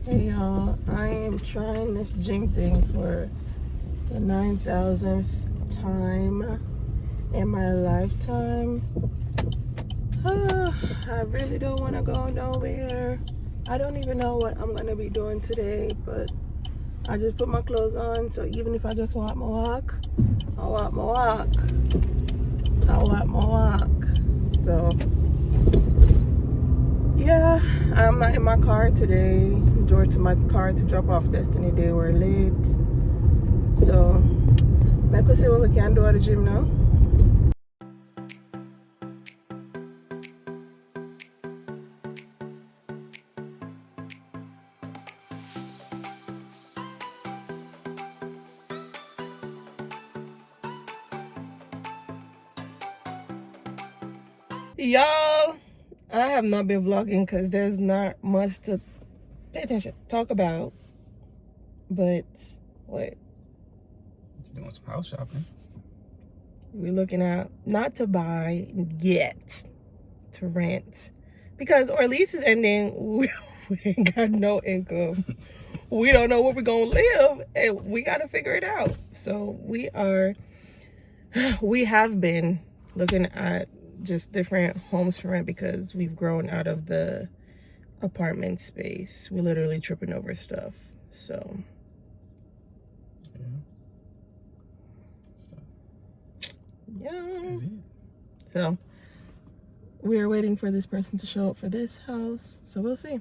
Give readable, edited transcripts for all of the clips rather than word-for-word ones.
Hey y'all, I am trying this gym thing for the 9,000th time in my lifetime. I really don't want to go nowhere. I don't even know what I'm going to be doing today, but I just put my clothes on, so even if I just walk my walk, I'll walk my walk. I'll walk my walk. So, yeah, I'm not in my car today. Drove to my car to drop off Destiny. They were late. So, let's see what we can do at the gym now. Y'all, I have not been vlogging because there's not much to pay attention, talk about. But what? Doing some house shopping. We're looking at not to buy yet, to rent, because our lease is ending. We ain't got no income. We don't know where we're gonna live, and we got to figure it out. So we have been looking at just different homes for rent because we've grown out of the apartment space. We're literally tripping over stuff. So yeah. So we're waiting for this person to show up for this house. So we'll see.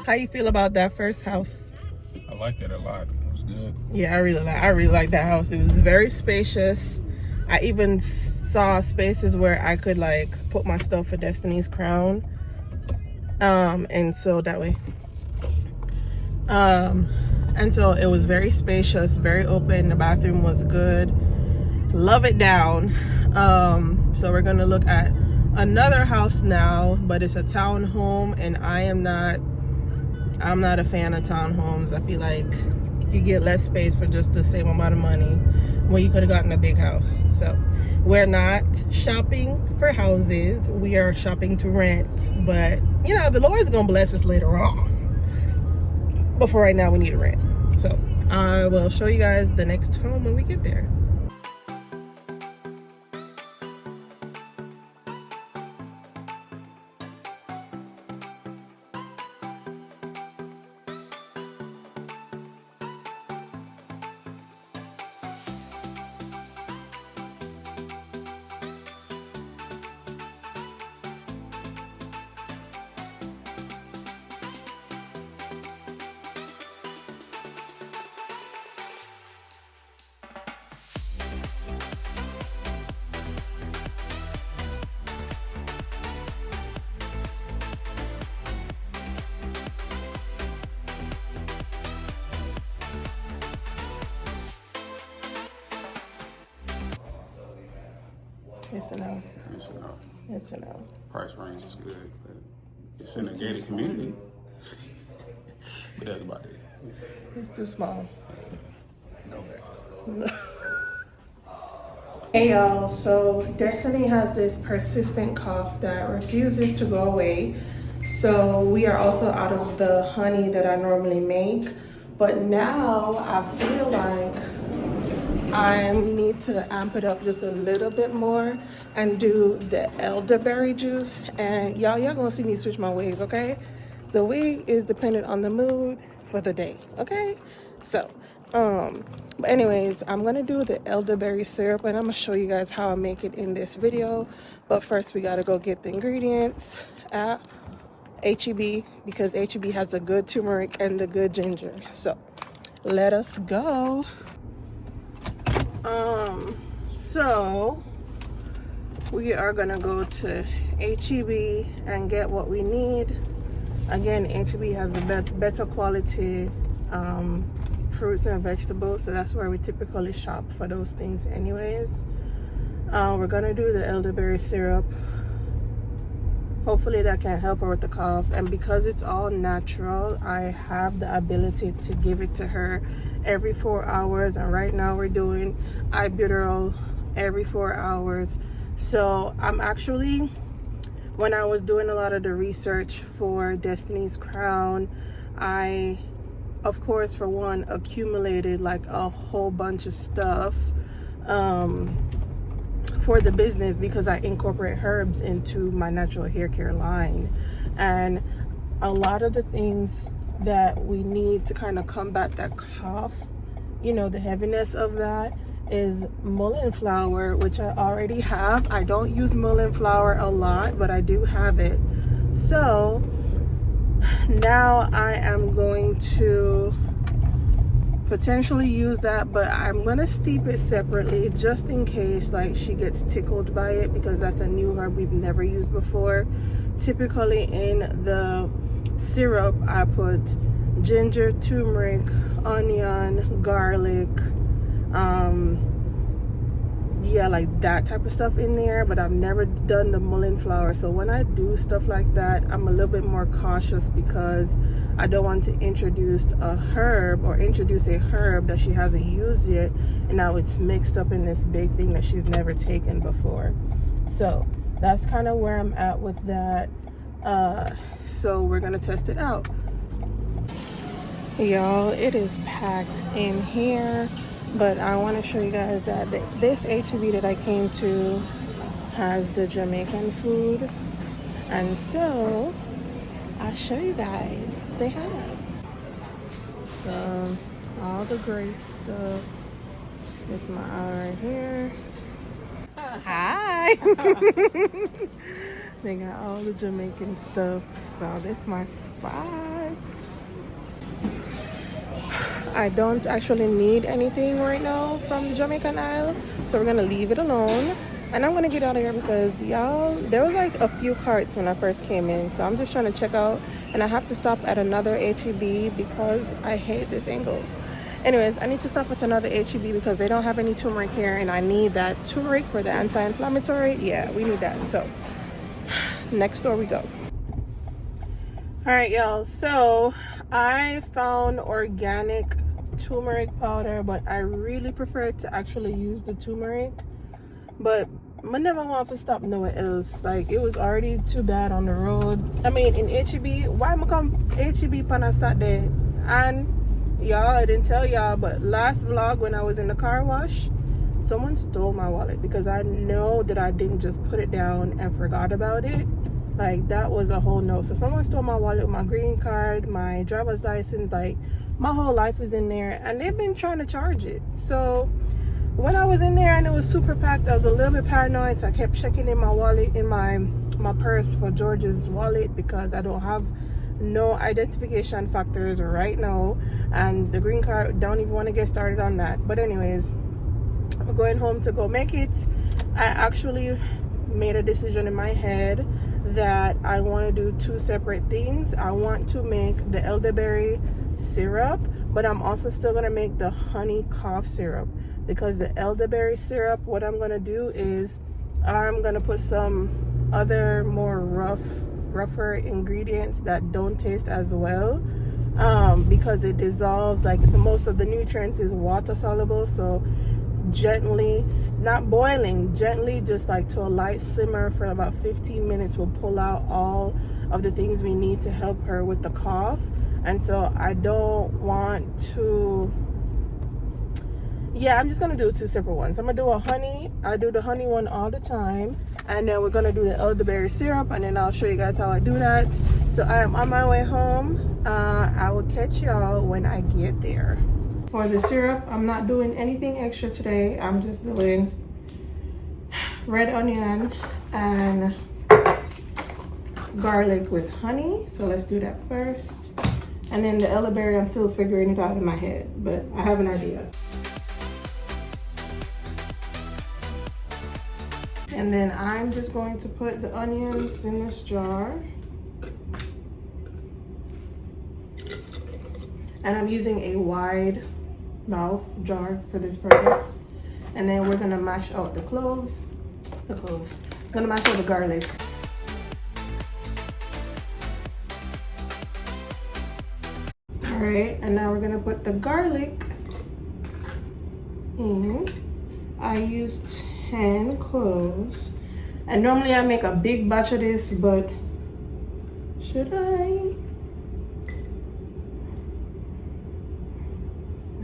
How you feel about that first house? I liked it a lot. It was good. Yeah, I really like that house. It was very spacious. I even saw spaces where I could like put my stuff for Destiny's crown. And so that way. And so it was very spacious, very open. The bathroom was good. Love it down. So we're gonna look at another house now, but it's a townhome, and I'm not a fan of townhomes. I feel like you get less space for just the same amount of money when you could have gotten a big house. So we're not shopping for houses, we are shopping to rent. But you know, the Lord's gonna bless us later on, but for right now we need to rent. So I will show you guys the next home when we get there. It's a no. It's a no. It's a no. Price range is good, but it's in a gated community. But that's about it. It's too small. No. Hey y'all, so Destiny has this persistent cough that refuses to go away. So we are also out of the honey that I normally make. But now I feel like I need to amp it up just a little bit more and do the elderberry juice. And y'all gonna see me switch my ways, okay? The wig is dependent on the mood for the day, okay? So, but anyways, I'm gonna do the elderberry syrup and I'm gonna show you guys how I make it in this video. But first we gotta go get the ingredients at HEB because HEB has the good turmeric and the good ginger. So let us go. So we are gonna go to HEB and get what we need. Again, HEB has the better quality fruits and vegetables, so that's where we typically shop for those things anyways. We're gonna do the elderberry syrup. Hopefully that can help her with the cough, and because it's all natural, I have the ability to give it to her every 4 hours, and right now we're doing ibuterol every 4 hours. So I'm actually, when I was doing a lot of the research for Destiny's Crown, I, of course, for one, accumulated like a whole bunch of stuff for the business because I incorporate herbs into my natural hair care line. And a lot of the things that we need to kind of combat that cough, you know, the heaviness of that, is mullein flower, which I already have. I don't use mullein flower a lot, but I do have it. So now I am going to potentially use that, but I'm gonna steep it separately just in case like she gets tickled by it, because that's a new herb we've never used before. Typically in the syrup I put ginger, turmeric, onion, garlic, yeah, like that type of stuff in there, but I've never done the mullein flower. So when I do stuff like that, I'm a little bit more cautious because I don't want to introduce a herb that she hasn't used yet, and now it's mixed up in this big thing that she's never taken before. So that's kind of where I'm at with that. So we're gonna test it out. Y'all, it is packed in here. But I want to show you guys that this HEB that I came to has the Jamaican food. And so, I'll show you guys what they have. So, all the great stuff. This is my aisle right here. Hi! They got all the Jamaican stuff. So, this is my spot. I don't actually need anything right now from the Jamaican aisle, so we're gonna leave it alone. And I'm gonna get out of here because y'all, there was like a few carts when I first came in, so I'm just trying to check out, and I have to stop at another HEB because I hate this angle. Anyways, I need to stop at another HEB because they don't have any turmeric here, and I need that turmeric for the anti-inflammatory. Yeah, we need that. So next door we go. All right, y'all, so I found organic turmeric powder, but I really prefer to actually use the turmeric. But I never want to stop nowhere else. Like, it was already too bad on the road. I mean, in HEB, why am I come HEB when I sat there? And y'all, I didn't tell y'all, but last vlog when I was in the car wash, someone stole my wallet because I know that I didn't just put it down and forgot about it. Like, that was a whole no. So someone stole my wallet, my green card, my driver's license, like my whole life is in there, and they've been trying to charge it. So when I was in there and it was super packed, I was a little bit paranoid, so I kept checking in my wallet, in my purse for George's wallet, because I don't have no identification factors right now, and the green card, don't even want to get started on that. But anyways, we're going home to go make it. I actually made a decision in my head that I want to do two separate things. I want to make the elderberry syrup, but I'm also still going to make the honey cough syrup, because the elderberry syrup, what I'm going to do is I'm going to put some other more rougher ingredients that don't taste as well, because it dissolves, like most of the nutrients is water soluble. So gently, not boiling, gently, just like to a light simmer for about 15 minutes will pull out all of the things we need to help her with the cough. And so I don't want to Yeah, I'm just gonna do 2 separate ones. I'm gonna do a honey. I do the honey one all the time, and then we're gonna do the elderberry syrup, and then I'll show you guys how I do that. So I am on my way home. I will catch y'all when I get there. For the syrup, I'm not doing anything extra today. I'm just doing red onion and garlic with honey. So let's do that first. And then the elderberry, I'm still figuring it out in my head, but I have an idea. And then I'm just going to put the onions in this jar. And I'm using a wide mouth jar for this purpose. And then we're gonna mash out the cloves. Gonna mash out the garlic. All right, and now we're gonna put the garlic in. I used 10 cloves. And normally I make a big batch of this, but should I?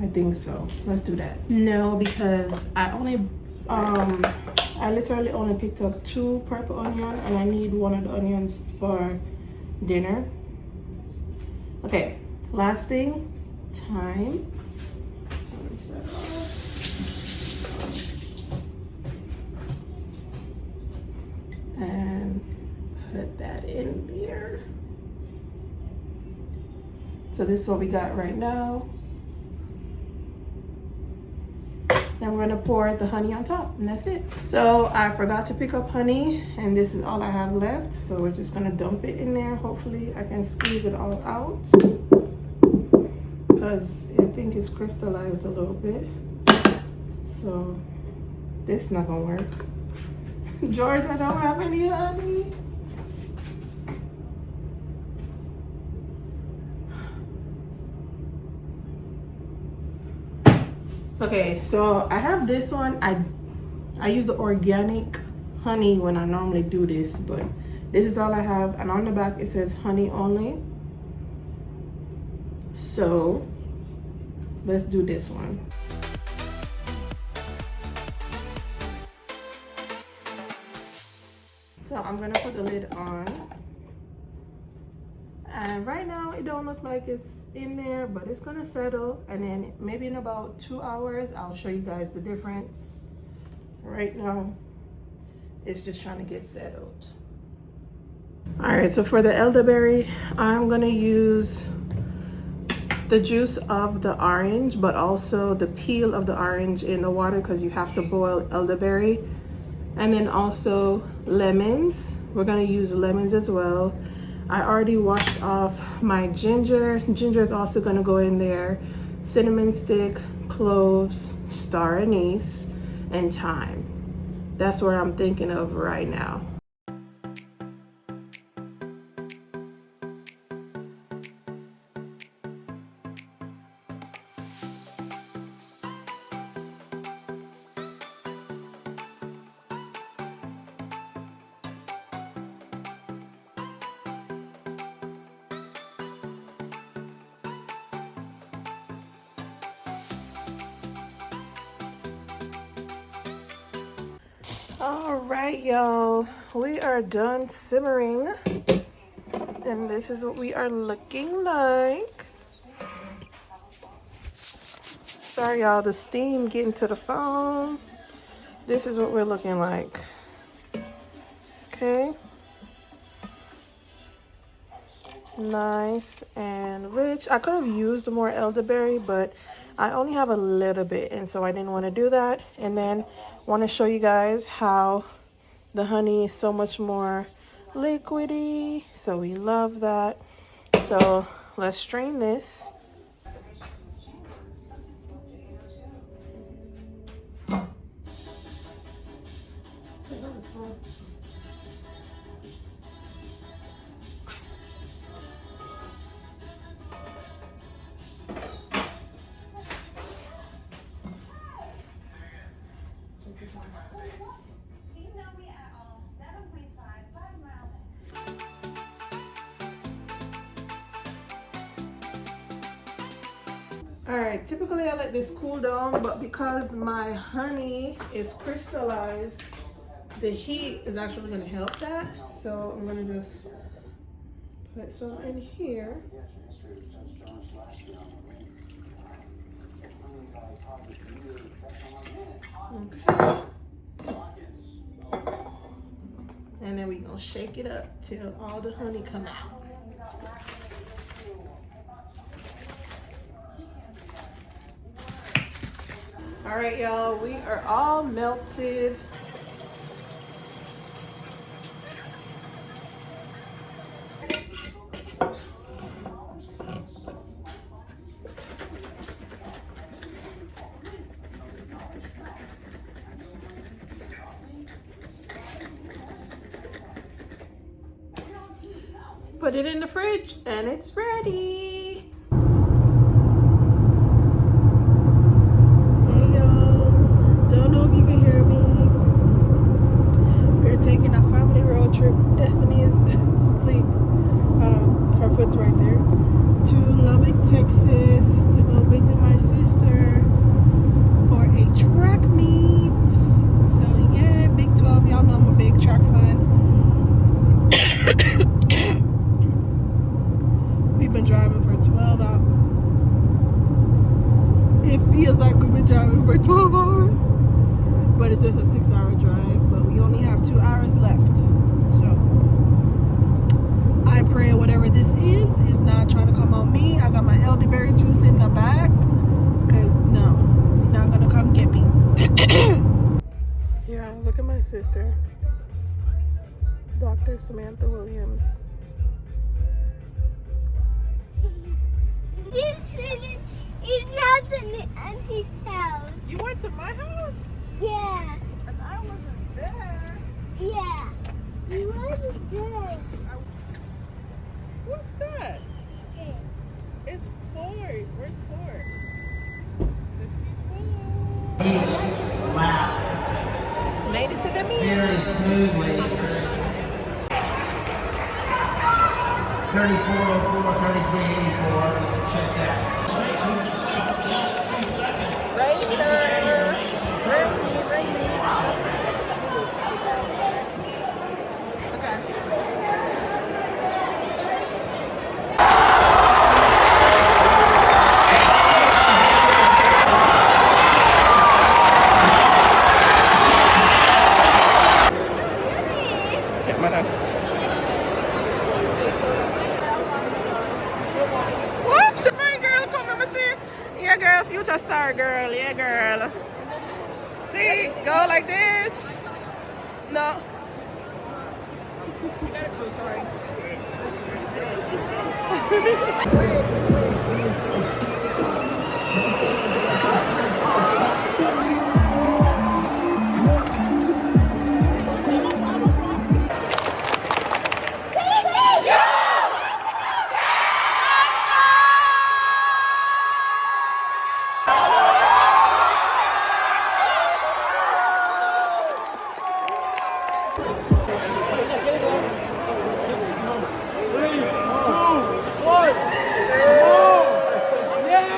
I think so. Let's do that. No, because I literally only picked up 2 purple onion, and I need one of the onions for dinner. Okay, last thing, thyme. And put that in there. So this is what we got right now. Then we're gonna pour the honey on top, and that's it. So I forgot to pick up honey, and this is all I have left. So we're just gonna dump it in there. Hopefully I can squeeze it all out, because I think it's crystallized a little bit. So this is not gonna work. George, I don't have any honey. Okay, so I have this one. I use the organic honey when I normally do this, but this is all I have. And on the back it says honey only. So let's do this one. So I'm gonna put the lid on. And right now it don't look like it's in there, but it's gonna settle, and then maybe in about 2 hours I'll show you guys the difference. Right now it's just trying to get settled. All right, so for the elderberry, I'm gonna use the juice of the orange, but also the peel of the orange in the water, because you have to boil elderberry. And then also lemons. We're gonna use lemons as well. I already washed off my ginger. Ginger is also gonna go in there. Cinnamon stick, cloves, star anise, and thyme. That's what I'm thinking of right now. All right, y'all, we are done simmering, and this is what we are looking like. Sorry, y'all, the steam getting to the phone. This is what we're looking like. Okay. Nice and rich. I could have used more elderberry, but I only have a little bit, and so I didn't want to do that. And then want to show you guys how the honey is so much more liquidy, so we love that. So let's strain this. All right, typically I let this cool down, but because my honey is crystallized, the heat is actually gonna help that. So I'm gonna just put some in here. Okay. And then we gonna shake it up till all the honey come out. All right, y'all, we are all melted. Put it in the fridge and it's ready. Hey y'all, don't know if you can hear me. We're taking a family road trip. Destiny is asleep. Her foot's right there. To Lubbock, Texas to go visit my sister for a track meet. So yeah, Big 12. Y'all know I'm a big track fan. We've been driving for 12 hours. It feels like we've been driving for 12 hours. But it's just a 6-hour drive. But we only have 2 hours left. So I pray whatever this is not trying to come on me. I got my elderberry juice in the back. Because no, you're not going to come get me. Yeah, look at my sister. Dr. Samantha Williams. This is not the auntie's house. You went to my house? Yeah. And I wasn't there. Yeah. You wasn't there. What's that? It's Ford. Where's Ford? This is Ford. Wow. Made it to the meet. Very smoothly. 3404, 3384. Check that. Right there. Right there. Okay. Whoops, my girl, come let me see. Yeah, girl, future star girl. Yeah, girl. See, go like this. No. You gotta go, sorry.